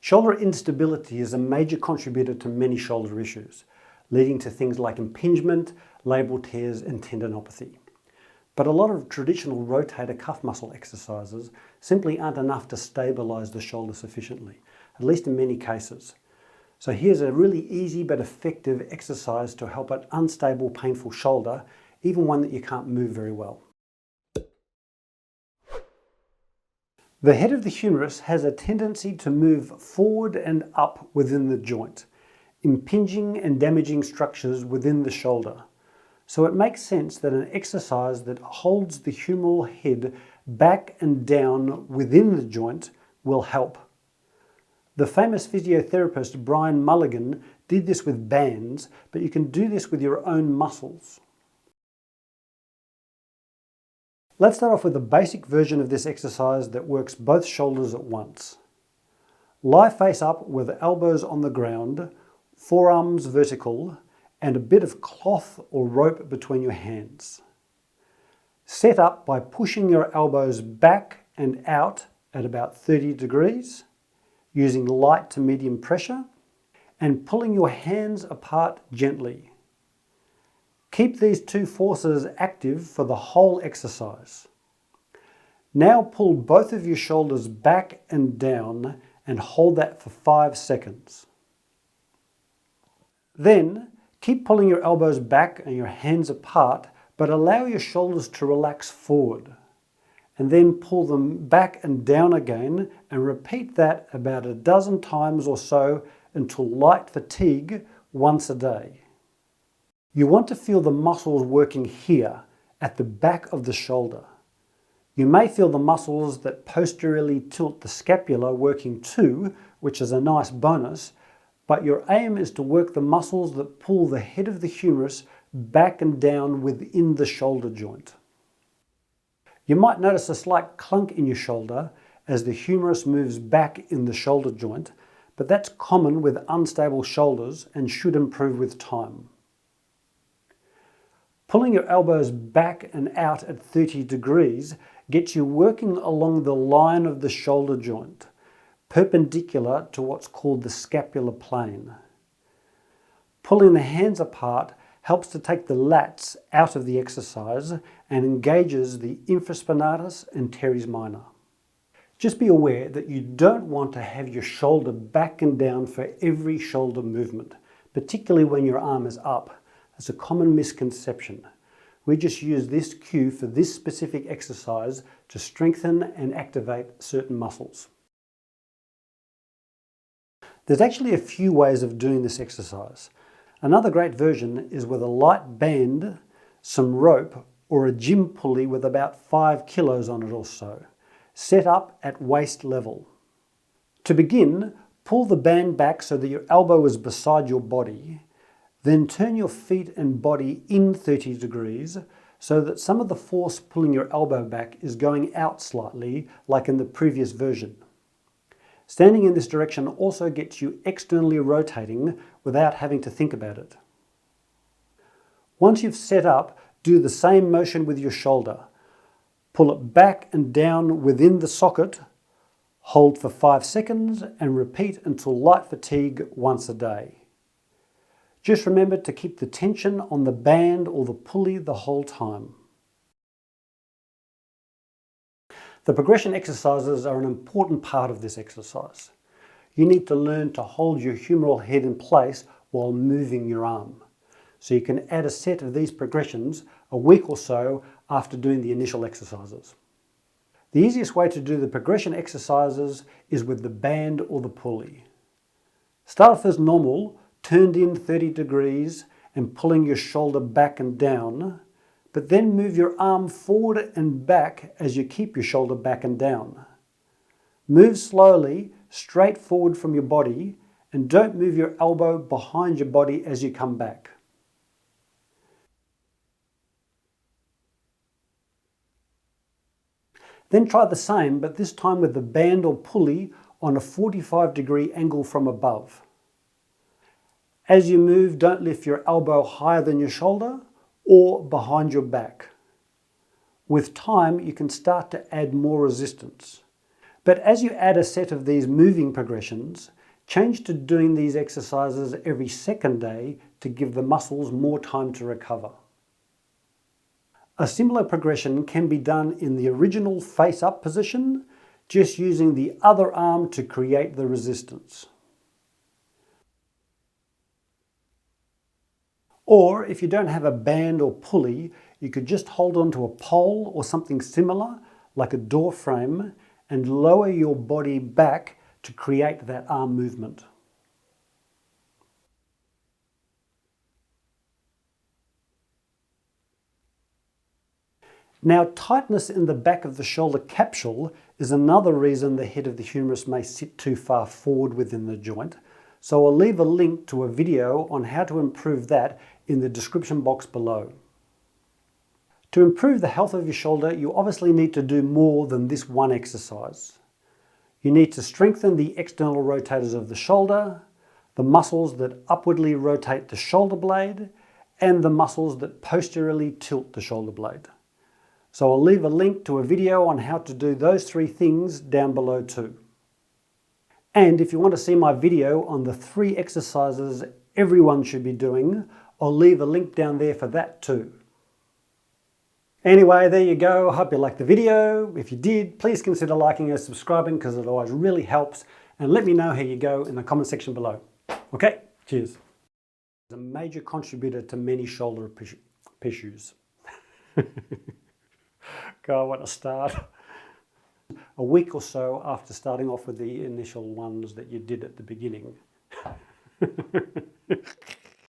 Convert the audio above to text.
Shoulder instability is a major contributor to many shoulder issues, leading to things like impingement, labral tears and tendinopathy. But a lot of traditional rotator cuff muscle exercises simply aren't enough to stabilize the shoulder sufficiently, at least in many cases. So here's a really easy but effective exercise to help an unstable, painful shoulder, even one that you can't move very well. The head of the humerus has a tendency to move forward and up within the joint, impinging and damaging structures within the shoulder. So it makes sense that an exercise that holds the humeral head back and down within the joint will help. The famous physiotherapist Brian Mulligan did this with bands, but you can do this with your own muscles. Let's start off with a basic version of this exercise that works both shoulders at once. Lie face up with elbows on the ground, forearms vertical, and a bit of cloth or rope between your hands. Set up by pushing your elbows back and out at about 30 degrees, using light to medium pressure, and pulling your hands apart gently. Keep these two forces active for the whole exercise. Now pull both of your shoulders back and down and hold that for 5 seconds. Then keep pulling your elbows back and your hands apart, but allow your shoulders to relax forward. And then pull them back and down again and repeat that about a dozen times or so until light fatigue once a day. You want to feel the muscles working here at the back of the shoulder. You may feel the muscles that posteriorly tilt the scapula working too, which is a nice bonus, but your aim is to work the muscles that pull the head of the humerus back and down within the shoulder joint. You might notice a slight clunk in your shoulder as the humerus moves back in the shoulder joint, but that's common with unstable shoulders and should improve with time. Pulling your elbows back and out at 30 degrees gets you working along the line of the shoulder joint, perpendicular to what's called the scapular plane. Pulling the hands apart helps to take the lats out of the exercise and engages the infraspinatus and teres minor. Just be aware that you don't want to have your shoulder back and down for every shoulder movement, particularly when your arm is up. That's a common misconception. We just use this cue for this specific exercise to strengthen and activate certain muscles. There's actually a few ways of doing this exercise. Another great version is with a light band, some rope, or a gym pulley with about 5 kilos on it or so, set up at waist level. To begin, pull the band back so that your elbow is beside your body. Then turn your feet and body in 30 degrees so that some of the force pulling your elbow back is going out slightly, like in the previous version. Standing in this direction also gets you externally rotating without having to think about it. Once you've set up, do the same motion with your shoulder. Pull it back and down within the socket, hold for 5 seconds and repeat until light fatigue once a day. Just remember to keep the tension on the band or the pulley the whole time. The progression exercises are an important part of this exercise. You need to learn to hold your humeral head in place while moving your arm. So you can add a set of these progressions a week or so after doing the initial exercises. The easiest way to do the progression exercises is with the band or the pulley. Start off as normal, turned in 30 degrees and pulling your shoulder back and down, but then move your arm forward and back as you keep your shoulder back and down. Move slowly, straight forward from your body, and don't move your elbow behind your body as you come back. Then try the same, but this time with the band or pulley on a 45-degree angle from above. As you move, don't lift your elbow higher than your shoulder or behind your back. With time, you can start to add more resistance. But as you add a set of these moving progressions, change to doing these exercises every second day to give the muscles more time to recover. A similar progression can be done in the original face-up position, just using the other arm to create the resistance. Or if you don't have a band or pulley, you could just hold onto a pole or something similar, like a door frame, and lower your body back to create that arm movement. Now, tightness in the back of the shoulder capsule is another reason the head of the humerus may sit too far forward within the joint. So I'll leave a link to a video on how to improve that in the description box below. To improve the health of your shoulder, you obviously need to do more than this one exercise. You need to strengthen the external rotators of the shoulder, the muscles that upwardly rotate the shoulder blade, and the muscles that posteriorly tilt the shoulder blade. So I'll leave a link to a video on how to do those three things down below too. And if you want to see my video on the 3 exercises everyone should be doing, I'll leave a link down there for that too. Anyway, there you go. I hope you liked the video. If you did, please consider liking and subscribing because it always really helps. And let me know how you go in the comment section below. Okay, cheers. It's a major contributor to many shoulder issues. God, what a start. A week or so after starting off with the initial ones that you did at the beginning.